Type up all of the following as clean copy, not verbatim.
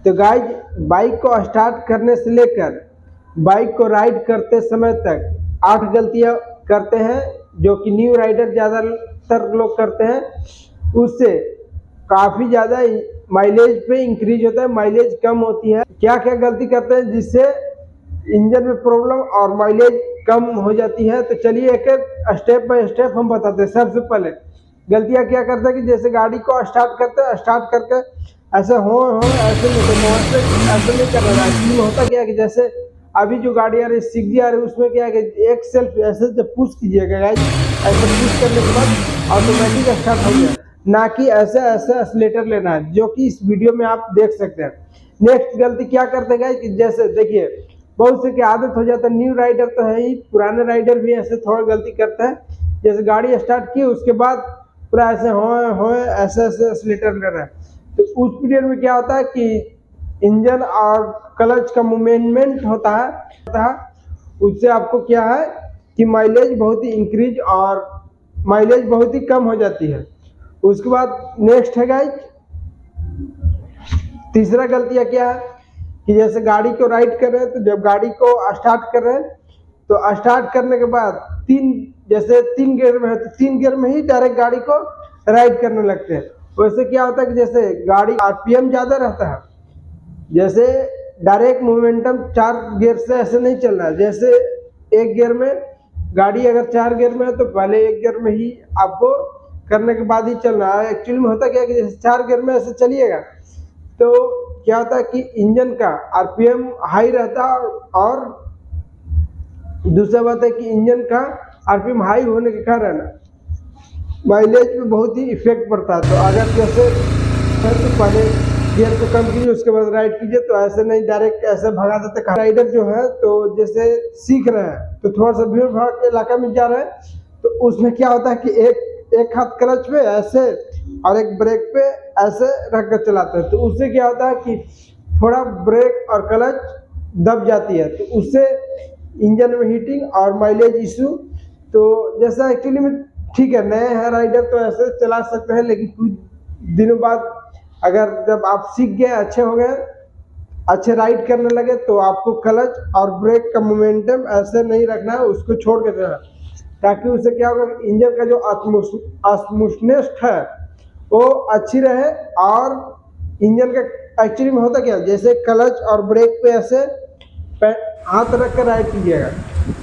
तो guys bike को start करने से लेकर बाइक को राइड करते समय तक 8 गलतियां करते हैं जो कि न्यू राइडर ज़्यादातर लोग करते हैं। उससे काफ़ी ज़्यादा माइलेज पे इंक्रीज होता है, माइलेज कम होती है। क्या क्या गलती करते हैं जिससे इंजन में प्रॉब्लम और माइलेज कम हो जाती है, तो चलिए एक एक स्टेप बाय स्टेप हम बताते हैं। सबसे पहले गलतियां क्या करते हैं कि जैसे गाड़ी को स्टार्ट करते हैं, स्टार्ट करके ऐसे हो ऐसे नहीं करना, ऐसे नहीं करना। एक्चुअली में होता क्या है कि जैसे अभी जो गाड़ी आ रही है 6G आ रही है, उसमें क्या है कि एक सेल्फ ऐसे जब पुश कीजिएगा गाइस, ऐसे पुश करने के बाद ऑटोमेटिक स्टार्ट हो गया, ना कि ऐसे ऐसे एक्सीलेटर लेना है, जो कि इस वीडियो में आप देख सकते हैं। नेक्स्ट गलती क्या करते हैं कि जैसे देखिए बहुत से की आदत हो जाता है, न्यू राइडर तो है ही, पुराने राइडर भी ऐसे थोड़ा गलती करते हैं। जैसे गाड़ी स्टार्ट की उसके बाद पूरा ऐसे हो ऐसे ऐसे एक्सीलेटर ले रहा है, तो उस पीरियड में क्या होता है कि इंजन और क्लच का मूवमेंट होता है, उससे आपको क्या है कि माइलेज बहुत ही इंक्रीज और माइलेज बहुत ही कम हो जाती है। उसके बाद नेक्स्ट है गाइस, तीसरा गलतियां क्या है कि जैसे गाड़ी को राइड कर रहे हैं, तो जब गाड़ी को स्टार्ट कर रहे हैं तो स्टार्ट करने के बाद जैसे तीन गियर में है तो 3 गियर में ही डायरेक्ट गाड़ी को राइड करने लगते हैं। वैसे क्या होता है कि जैसे गाड़ी आरपीएम ज़्यादा रहता है, जैसे डायरेक्ट मोमेंटम 4 गियर से ऐसे नहीं चल रहा है। जैसे एक गियर में गाड़ी अगर 4 गियर में है तो पहले एक गियर में ही आपको करने के बाद ही चलना है। एक्चुअली में होता क्या है कि जैसे 4 गियर में ऐसे चलिएगा तो क्या होता है कि इंजन का आरपीएम हाई रहता है, और दूसरा बात है कि इंजन का आरपीएम हाई होने के कारण माइलेज पे बहुत ही इफेक्ट पड़ता है। तो अगर जैसे तो पहले गियर को कम कीजिए उसके बाद राइड कीजिए, तो ऐसे नहीं डायरेक्ट ऐसे भगा देते। राइडर जो है तो जैसे सीख रहे हैं तो थोड़ा सा भीड़ भाड़ के इलाका में जा रहे हैं, तो उसमें क्या होता है कि एक हाथ क्लच पे ऐसे और एक ब्रेक पे ऐसे रख कर चलाते हैं, तो उससे क्या होता है कि थोड़ा ब्रेक और क्लच दब जाती है, तो उससे इंजन में हीटिंग और माइलेज इशू। तो जैसा एक्चुअली में ठीक है, नए हैं राइडर तो ऐसे चला सकते हैं, लेकिन कुछ दिनों बाद अगर जब आप सीख गए, अच्छे हो गए, अच्छे राइड करने लगे, तो आपको क्लच और ब्रेक का मोमेंटम ऐसे नहीं रखना है, उसको छोड़ के देना, ताकि उससे क्या होगा इंजन का जो स्मूथनेस है वो अच्छी रहे। और इंजन का एक्चुअली में होता क्या, जैसे क्लच और ब्रेक पे ऐसे हाथ रख कर राइड कीजिएगा,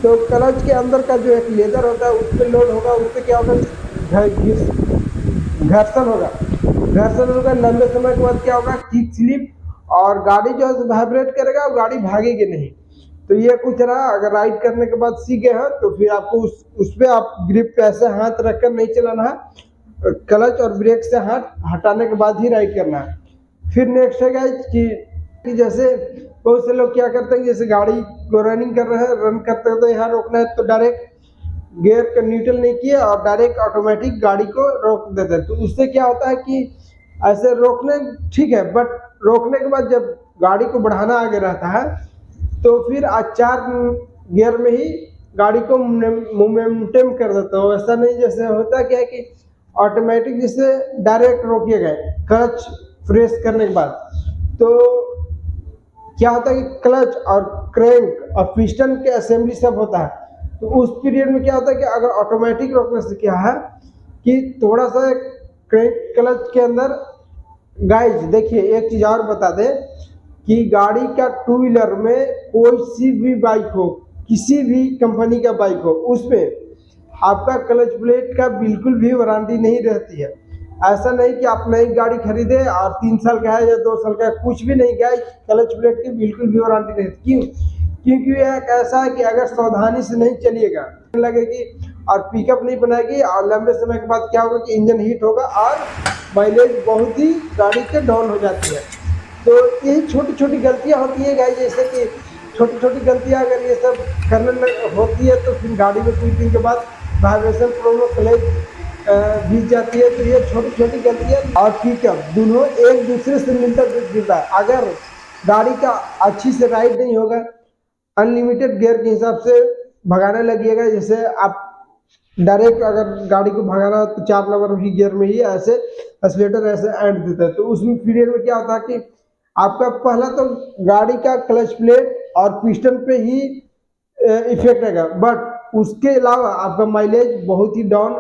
तो क्लच के अंदर का जो एक लेदर होता है उस पर लोड होगा, उससे क्या होगा घर्षण होगा। लंबे समय के बाद क्या होगा किक स्लिप, और गाड़ी जो है वाइब्रेट करेगा और गाड़ी भागेगी नहीं। तो ये कुछ रहा। अगर राइड करने के बाद सीख गए हैं तो फिर आपको उस पर आप ग्रिप पे ऐसे हाथ रखकर नहीं चलाना है, क्लच और ब्रेक से हाथ हटाने के बाद ही राइड करना है। फिर नेक्स्ट है गाइस कि जैसे बहुत से लोग क्या करते हैं, जैसे गाड़ी को रनिंग कर रहे हैं, रन करते हैं तो यहाँ रोकना है तो डायरेक्ट गियर का न्यूट्रल नहीं किया और डायरेक्ट ऑटोमेटिक गाड़ी को रोक देते हैं। तो उससे क्या होता है कि ऐसे रोकने ठीक है, बट रोकने के बाद जब गाड़ी को बढ़ाना आगे रहता है तो फिर 4 गियर में ही गाड़ी को मोमेंटम कर देता है। ऐसा नहीं जैसे होता क्या है कि ऑटोमेटिक जिससे डायरेक्ट रोकिए गए क्लच प्रेस करने के बाद, तो क्या होता है कि क्लच और क्रैंक और पिस्टन के असेंबली सब होता है। तो उस पीरियड में क्या होता है कि अगर ऑटोमेटिक रोकने से क्या है कि थोड़ा सा क्रैंक क्लच के अंदर गाइज देखिए, एक चीज़ और बता दें कि गाड़ी का 2 व्हीलर में कोई सी भी बाइक हो, किसी भी कंपनी का बाइक हो, उसमें आपका क्लच प्लेट का बिल्कुल भी वारंटी नहीं रहती है। ऐसा नहीं कि आप नई गाड़ी खरीदे और 3 साल का है या 2 साल का है, कुछ भी नहीं गया, क्लच प्लेट की बिल्कुल भी वारंटी नहीं। क्यों? क्योंकि यह एक ऐसा है कि अगर सावधानी से नहीं चलिएगा लगेगी और पिकअप नहीं बनाएगी, और लंबे समय के बाद क्या होगा कि इंजन हीट होगा और माइलेज बहुत ही गाड़ी के डाउन हो जाती है। तो यही छोटी छोटी गलतियाँ होती है गाइस, जैसे कि छोटी छोटी गलतियाँ अगर ये सब करने होती है तो फिर गाड़ी में कुछ दिन के बाद वाइब्रेशन प्रॉब्लम क्लच बीत जाती है। तो ये छोटी छोटी गलतियाँ और पिकअप दोनों एक दूसरे से मिलता जुलता है। अगर गाड़ी का अच्छी से राइड नहीं होगा, अनलिमिटेड गियर के हिसाब से भगाने लगिएगा, जैसे आप डायरेक्ट अगर गाड़ी को भगाना हो तो 4 नंबर की गियर में ही ऐसे एक्सीलेटर ऐसे ऐड देता है, तो उसमें पीरियड में क्या होता है कि आपका पहला तो गाड़ी का क्लच प्लेट और पिस्टन पे ही इफेक्ट रहेगा, बट उसके अलावा आपका माइलेज बहुत ही डाउन